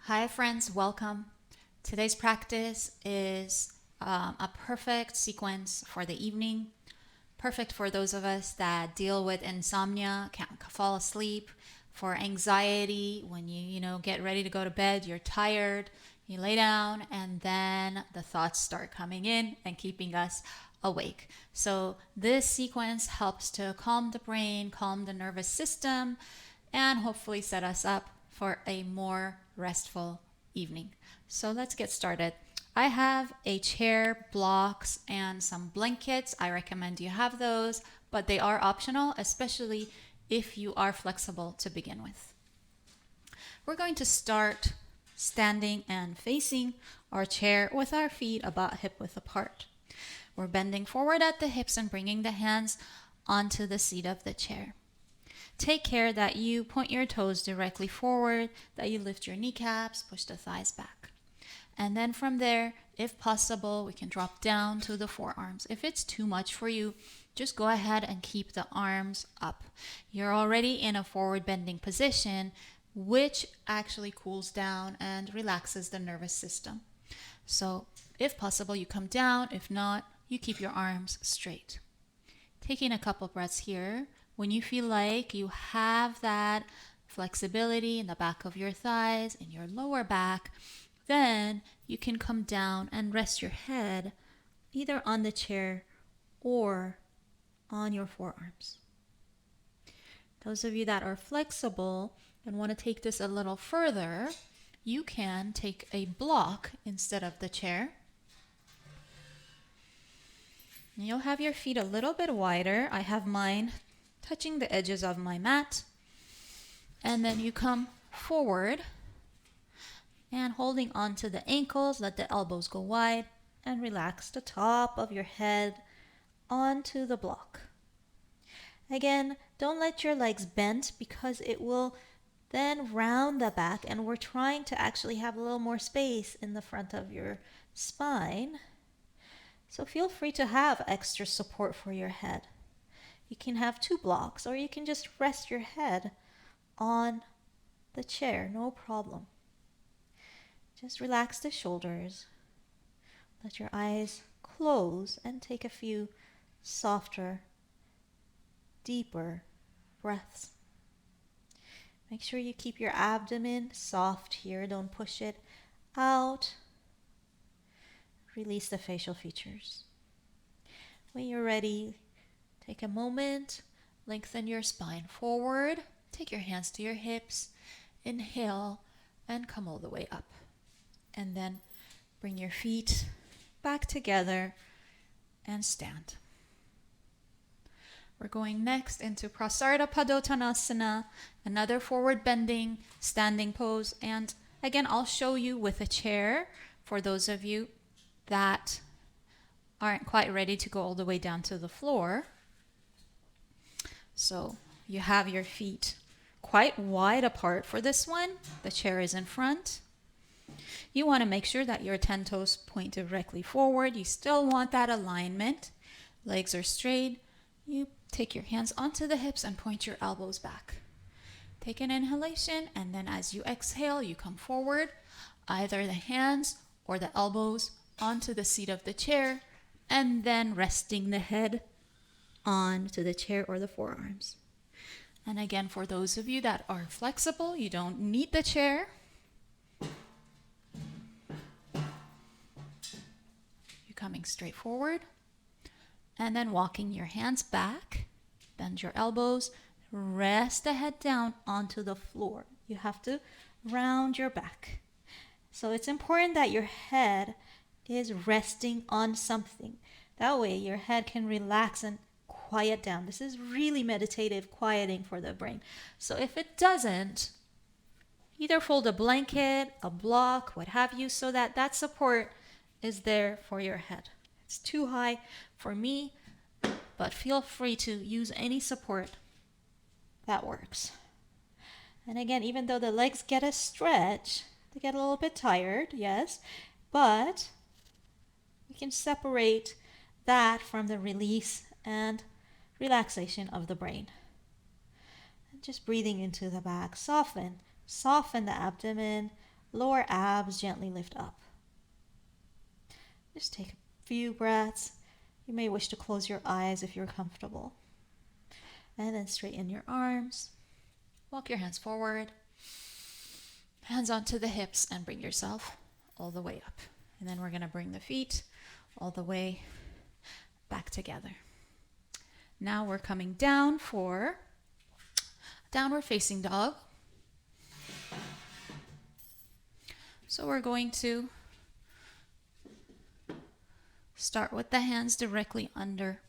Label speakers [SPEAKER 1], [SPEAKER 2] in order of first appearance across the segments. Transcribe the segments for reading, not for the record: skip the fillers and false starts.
[SPEAKER 1] Hi friends, welcome. Today's practice is a perfect sequence for the evening. Perfect for those of us that deal with insomnia, can't fall asleep, for anxiety when you get ready to go to bed, you're tired, you lay down and then the thoughts start coming in and keeping us awake. So this sequence helps to calm the brain, calm the nervous system, and hopefully set us up for a more restful evening. So let's get started. I have a chair, blocks, and some blankets. I recommend you have those, but they are optional, especially if you are flexible to begin with. We're going to start standing and facing our chair with our feet about hip width apart. We're bending forward at the hips and bringing the hands onto the seat of the chair. Take care that you point your toes directly forward, that you lift your kneecaps, push the thighs back. And then from there, if possible, we can drop down to the forearms. If it's too much for you, just go ahead and keep the arms up. You're already in a forward bending position, which actually cools down and relaxes the nervous system. So if possible, you come down. If not, you keep your arms straight. Taking a couple breaths here. When you feel like you have that flexibility in the back of your thighs and your lower back, then you can come down and rest your head either on the chair or on your forearms. Those of you that are flexible and want to take this a little further, you can take a block instead of the chair. And you'll have your feet a little bit wider. I have mine touching the edges of my mat. And then you come forward and holding onto the ankles, let the elbows go wide and relax the top of your head onto the block. Again, don't let your legs bend because it will then round the back, and we're trying to actually have a little more space in the front of your spine. So feel free to have extra support for your head. You can have 2 blocks, or you can just rest your head on the chair, no problem. Just relax the shoulders. Let your eyes close and take a few softer, deeper breaths. Make sure you keep your abdomen soft here. Don't push it out. Release the facial features. When you're ready, take a moment, lengthen your spine forward, take your hands to your hips, inhale, and come all the way up. And then bring your feet back together and stand. We're going next into Prasarita Padottanasana, another forward bending standing pose. And again, I'll show you with a chair for those of you that aren't quite ready to go all the way down to the floor. So you have your feet quite wide apart for this one. The chair is in front. You want to make sure that your 10 toes point directly forward. You still want that alignment. Legs are straight. You take your hands onto the hips and point your elbows back. Take an inhalation, and then as you exhale, you come forward, either the hands or the elbows onto the seat of the chair, and then resting the head onto the chair or the forearms. And again, for those of you that are flexible, you don't need the chair. You're coming straight forward, and then walking your hands back, bend your elbows, rest the head down onto the floor. You have to round your back. So it's important that your head is resting on something. That way your head can relax and quiet down. This is really meditative quieting for the brain. So if it doesn't, either fold a blanket, a block, what have you, so that that support is there for your head. It's too high for me, but feel free to use any support that works. And again, even though the legs get a stretch, they get a little bit tired, yes, but we can separate that from the release and relaxation of the brain. And just breathing into the back, soften the abdomen,
[SPEAKER 2] lower abs gently lift up. Just take a few breaths. You may wish to close your eyes if you're comfortable. And then straighten your arms.
[SPEAKER 1] Walk your hands forward. Hands onto the hips and bring yourself all the way up. And then we're going to bring the feet all the way back together. Now we're coming down for downward facing dog. So we're going to start with the hands directly under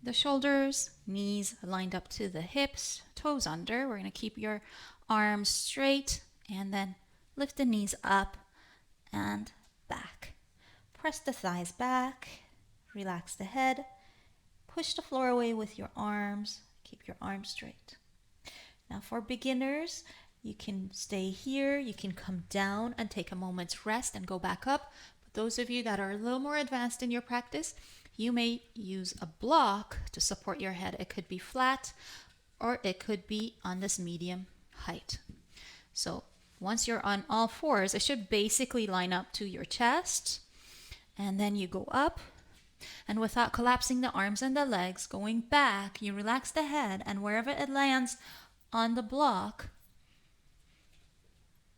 [SPEAKER 1] the shoulders, knees lined up to the hips, toes under. We're going to keep your arms straight and then lift the knees up and back.
[SPEAKER 2] Press the thighs back, relax the head, push the floor away with your arms, keep your arms straight. Now for beginners, you can stay here, you can come down and take a moment's rest and go back up. But those of you that are a little more advanced in your practice, you may use a block to support your head. It could be flat or it could be on this medium height. So once you're on all fours, it should basically line up to your chest. And then you go up, and without collapsing the arms and the legs, going back, you relax the head, and wherever it lands on the block,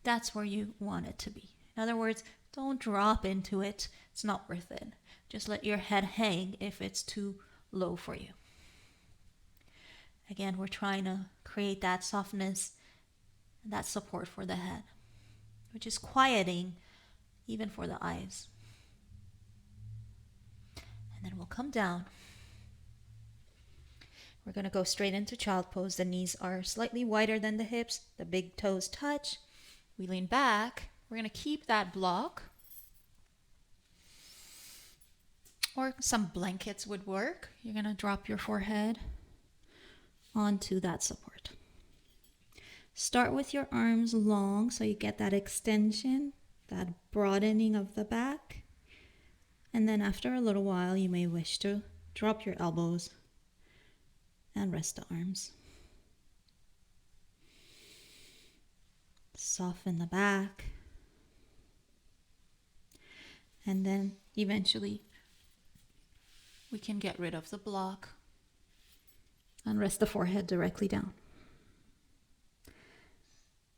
[SPEAKER 2] that's where you want it to be. In other words, don't drop into it. It's not worth it. Just let your head hang if it's too low for you. Again, we're trying to create that softness and that support for the head, which is quieting even for the eyes. And then we'll come down. We're going to go straight into child pose. The knees are slightly wider than the hips. The big toes touch. We lean back. We're going to keep that block. Or some blankets would work. You're going to drop your forehead onto that support. Start with your arms long so you get that extension, that broadening of the back. And then after a little while, you may wish to drop your elbows and rest the arms. Soften the back. And then eventually we can get rid of the block and rest the forehead directly down.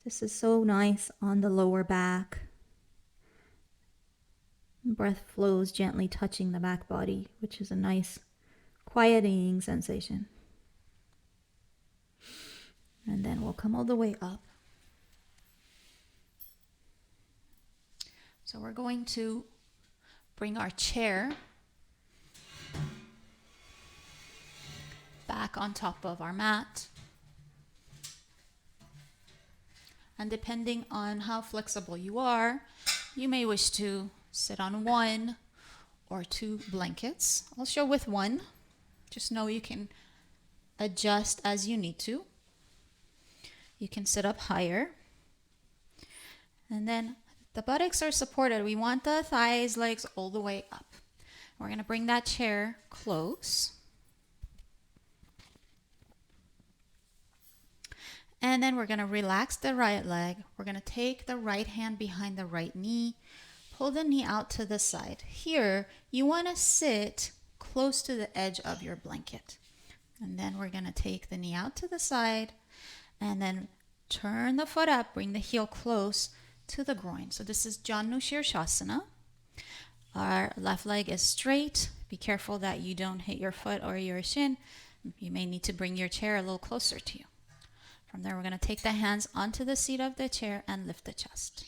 [SPEAKER 2] This is so nice on the lower back. Breath flows gently touching the back body, which is a nice quieting sensation. And then we'll come all the way up. So we're going to bring our chair back on top of our mat. And depending on how flexible you are, you may wish to sit on one or two blankets. I'll show with one. Just know you can adjust as you need to. You can sit up higher. And then the buttocks are supported. We want the thighs, legs all the way up. We're going to bring that chair close. And then we're going to relax the right leg. We're going to take the right hand behind the right knee. Pull the knee out to the side. Here, you want to sit close to the edge of your blanket. And then we're going to take the knee out to the side and then turn the foot up, bring the heel close to the groin. So this is Janu Shirshasana. Our left leg is straight. Be careful that you don't hit your foot or your shin. You may need to bring your chair a little closer to you. From there, we're going to take the hands onto the seat of the chair and lift the chest.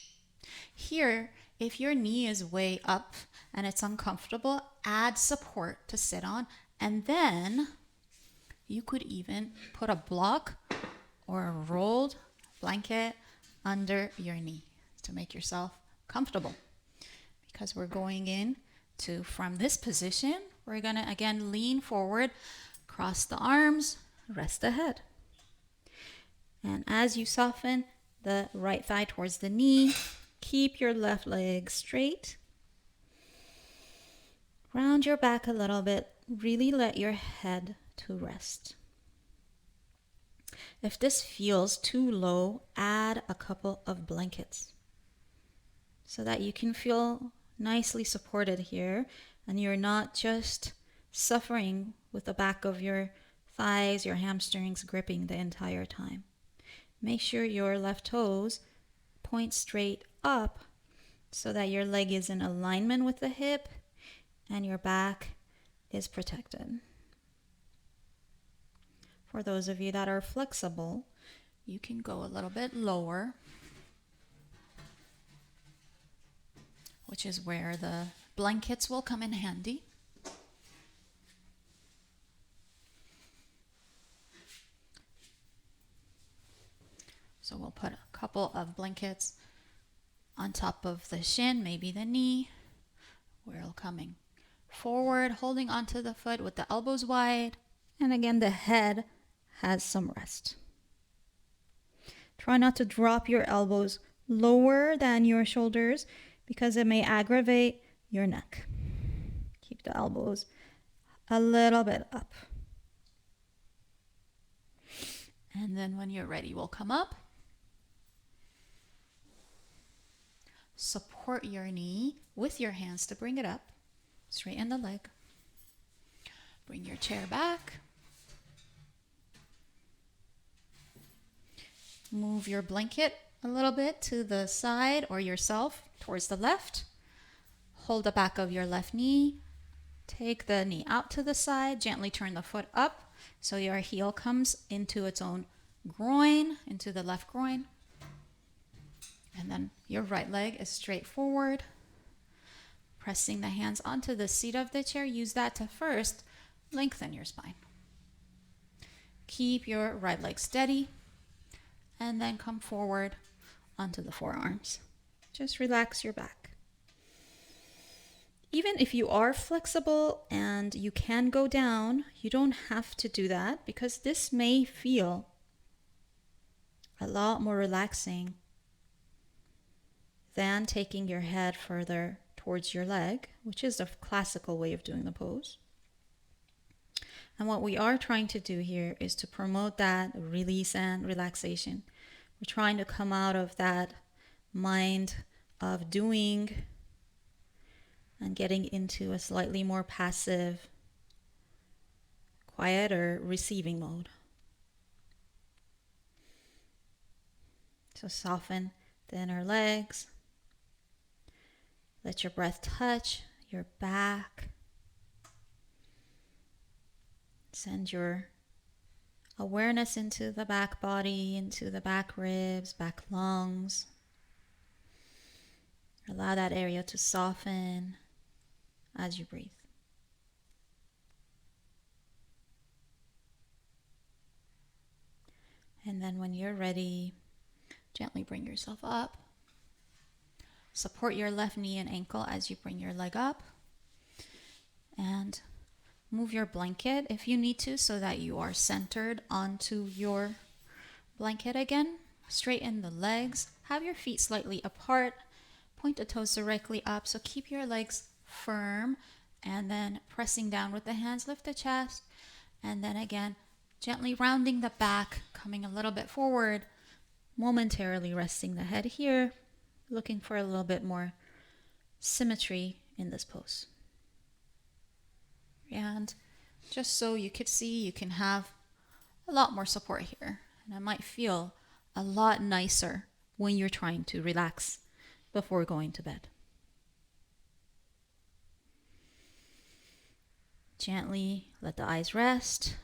[SPEAKER 2] Here, if your knee is way up and it's uncomfortable, add support to sit on. And then you could even put a block or a rolled blanket under your knee to make yourself comfortable. Because we're going in to, from this position, we're going to again lean forward, cross the arms, rest the head. And as you soften the right thigh towards the knee, keep your left leg straight. Round your back a little bit. Really let your head to rest. If this feels too low, add a couple of blankets. so that you can feel nicely supported here and you're not just suffering with the back of your thighs, your hamstrings gripping the entire time. Make sure your left toes point straight up so that your leg is in alignment with the hip and your back is protected. For those of you that are flexible,
[SPEAKER 1] you can go a little bit lower, which is where the blankets will come in handy. So we'll put a couple of blankets on top of the shin, maybe the knee. We're coming forward, holding onto the foot with the elbows wide.
[SPEAKER 2] And again, the head has some rest. Try not to drop your elbows lower than your shoulders because it may aggravate your neck. Keep the elbows a little bit up.
[SPEAKER 1] And then when you're ready, we'll come up. Support your knee with your hands to bring it up. Straighten the leg. Bring your chair back. Move your blanket a little bit to the side or yourself towards the left. Hold the back of your left knee. Take the knee out to the side. Gently turn the foot up so your heel comes into its own groin, into the left groin. And then your right leg is straight forward. Pressing the hands onto the seat of the chair. Use that to first lengthen your spine. Keep your right leg steady. And then come forward onto the forearms.
[SPEAKER 2] Just relax your back. Even if you are flexible and you can go down, you don't have to do that because this may feel a lot more relaxing than taking your head further towards your leg, which is the classical way of doing the pose. And what we are trying to do here is to promote that release and relaxation. We're trying to come out of that mind of doing and getting into a slightly more passive, quieter receiving mode. So soften the inner legs. Let your breath touch your back. Send your awareness into the back body, into the back ribs, back lungs. Allow that area to soften as you breathe. And then when you're ready, gently bring yourself up. Support your left knee and ankle as you bring your leg up. And move your blanket if you need to so that you are centered onto your blanket again. Straighten the legs. Have your feet slightly apart. Point the toes directly up. So keep your legs firm. And then pressing down with the hands, lift the chest. And then again, gently rounding the back, coming a little bit forward. Momentarily resting the head here. Looking for a little bit more symmetry in this pose. And just so you could see, you can have a lot more support here. And it might feel a lot nicer when you're trying to relax before going to bed. Gently let the eyes rest.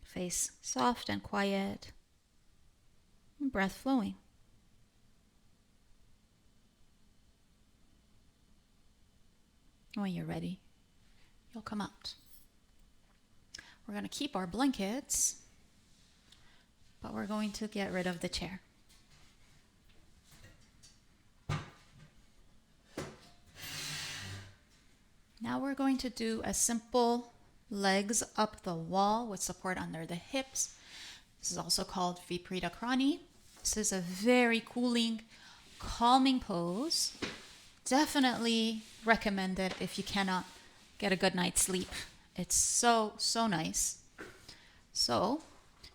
[SPEAKER 2] Face soft and quiet. And breath flowing. When you're ready, you'll come out. We're going to keep our blankets, but we're going to get rid of the chair. Now we're going to do a simple legs up the wall with support under the hips. This is also called Viparita Krani. This is a very cooling, calming pose. Definitely recommend it if you cannot get a good night's sleep. It's so nice. So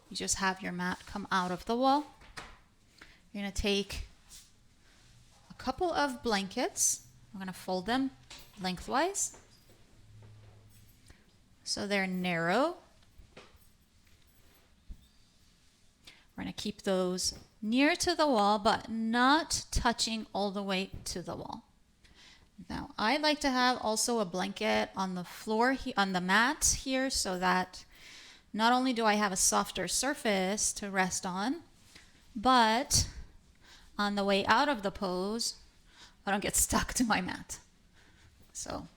[SPEAKER 2] you just have your mat come out of the wall. You're going to take a couple of blankets. We're going to fold them lengthwise so they're narrow. We're going to keep those near to the wall, but not touching all the way to the wall. Now, I like to have also a blanket on the floor, on the mat here, so that not only do I have a softer surface to rest on, but on the way out of the pose, I don't get stuck to my mat. So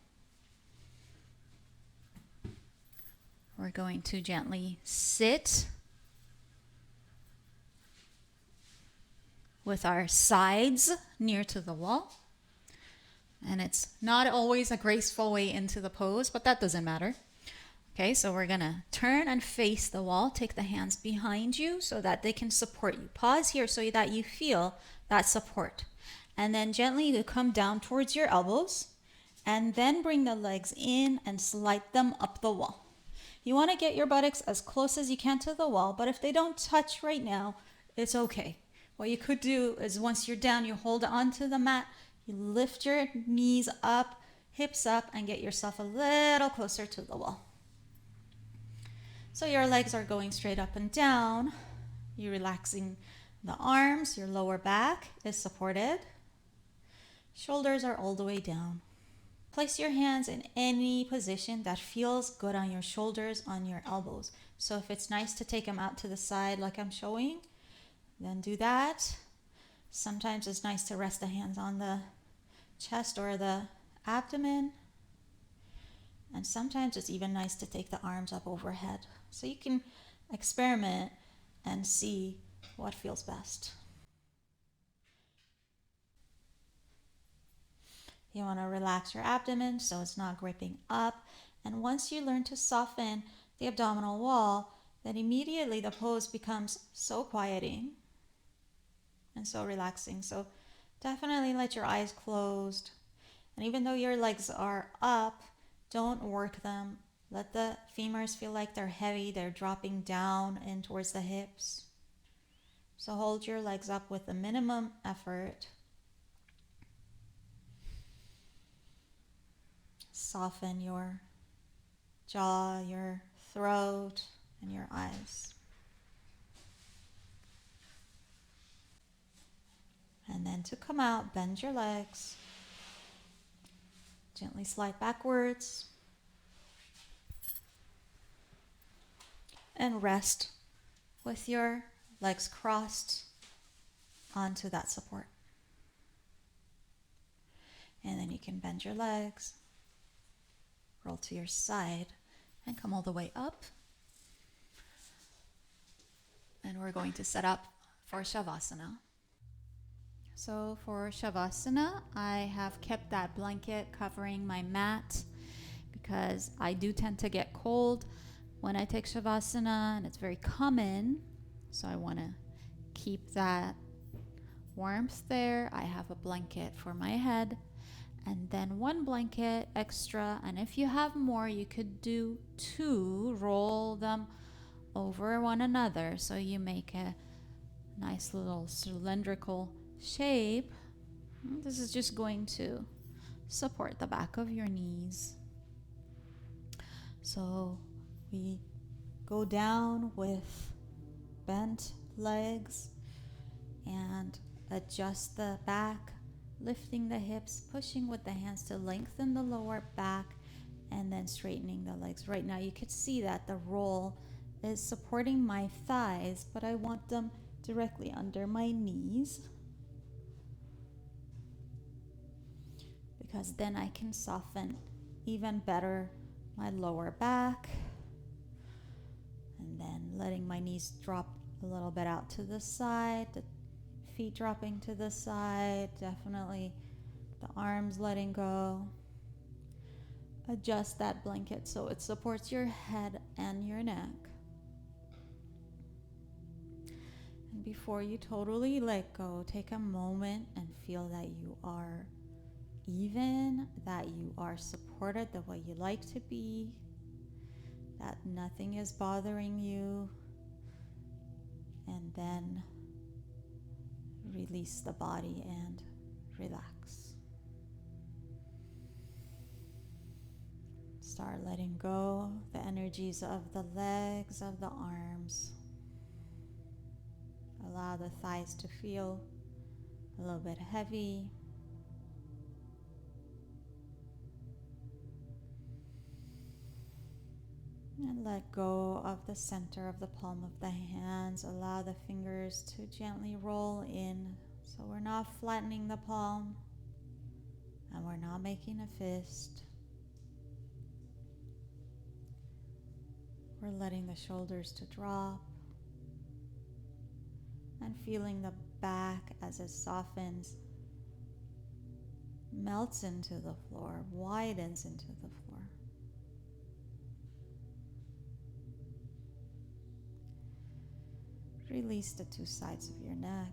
[SPEAKER 2] we're going to gently sit with our sides near to the wall. And it's not always a graceful way into the pose, but that doesn't matter. Okay, so we're gonna turn and face the wall. Take the hands behind you so that they can support you. Pause here so that you feel that support. And then gently you come down towards your elbows and then bring the legs in and slide them up the wall. You wanna get your buttocks as close as you can to the wall, but if they don't touch right now, it's okay. What you could do is once you're down, you hold onto the mat, you lift your knees up, hips up, and get yourself a little closer to the wall. So your legs are going straight up and down. You're relaxing the arms, your lower back is supported. Shoulders are all the way down. Place your hands in any position that feels good on your shoulders, on your elbows. So if it's nice to take them out to the side like I'm showing, then do that. Sometimes it's nice to rest the hands on the chest or the abdomen. And sometimes it's even nice to take the arms up overhead. So you can experiment and see what feels best. You want to relax your abdomen so it's not gripping up. And once you learn to soften the abdominal wall, then immediately the pose becomes so quieting and so relaxing. So definitely let your eyes closed. And even though your legs are up, don't work them. Let the femurs feel like they're heavy. They're dropping down in towards the hips. So hold your legs up with the minimum effort. Soften your jaw, your throat, and your eyes. And then to come out, bend your legs. Gently slide backwards. And rest with your legs crossed onto that support. And then you can bend your legs, roll to your side, and come all the way up. And we're going to set up for Shavasana. So for Shavasana, I have kept that blanket covering my mat because I do tend to get cold when I take Shavasana, and it's very common. So I want to keep that warmth there. I have a blanket for my head and then one blanket extra. And if you have more, you could do two, roll them over one another so you make a nice little cylindrical shape. This is just going to support the back of your knees. So we go down with bent legs and adjust the back, lifting the hips, pushing with the hands to lengthen the lower back, and then straightening the legs. Right now you could see that the roll is supporting my thighs, but I want them directly under my knees because then I can soften even better my lower back, and then letting my knees drop a little bit out to the side, the feet dropping to the side, definitely the arms letting go. Adjust that blanket so it supports your head and your neck. And before you totally let go, take a moment and feel that you are even, that you are supported the way you like to be, that nothing is bothering you, and then release the body and relax. Start letting go the energies of the legs, of the arms. Allow the thighs to feel a little bit heavy. And let go of the center of the palm of the hands. Allow the fingers to gently roll in. So we're not flattening the palm and we're not making a fist. We're letting the shoulders to drop and feeling the back as it softens, melts into the floor, widens into the floor. Release the two sides of your neck.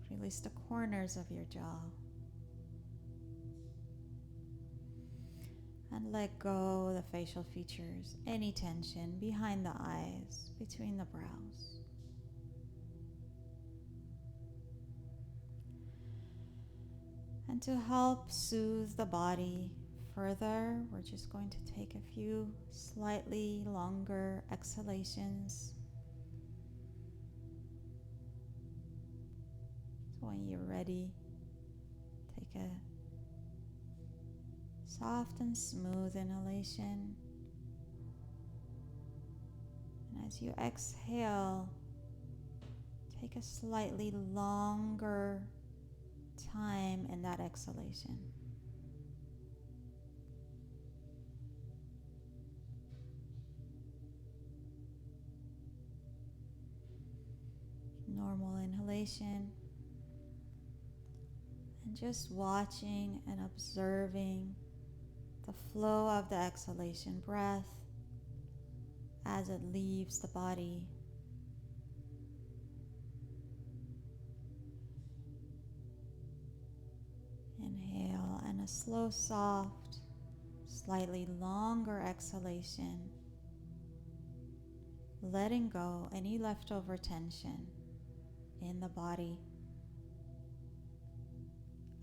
[SPEAKER 2] Release the corners of your jaw. And let go the facial features, any tension behind the eyes, between the brows. And to help soothe the body further, we're just going to take a few slightly longer exhalations. So when you're ready, take a soft and smooth inhalation. And as you exhale, take a slightly longer time in that exhalation. Normal inhalation. And just watching and observing the flow of the exhalation breath as it leaves the body. Inhale and a slow, soft, slightly longer exhalation, letting go any leftover tension in the body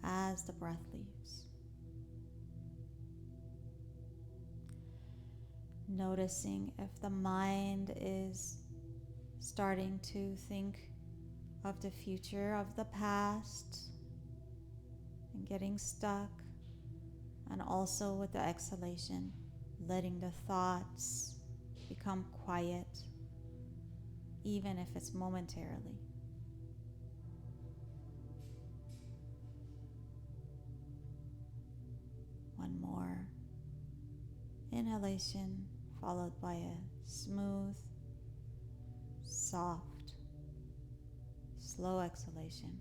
[SPEAKER 2] as the breath leaves. Noticing if the mind is starting to think of the future, of the past, and getting stuck, and also with the exhalation, letting the thoughts become quiet, even if it's momentarily. One more inhalation, followed by a smooth, soft, slow exhalation.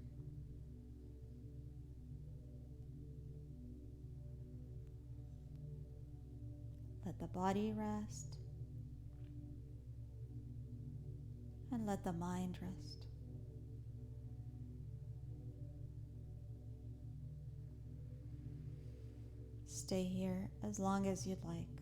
[SPEAKER 2] Let the body rest and let the mind rest. Stay here as long as you'd like.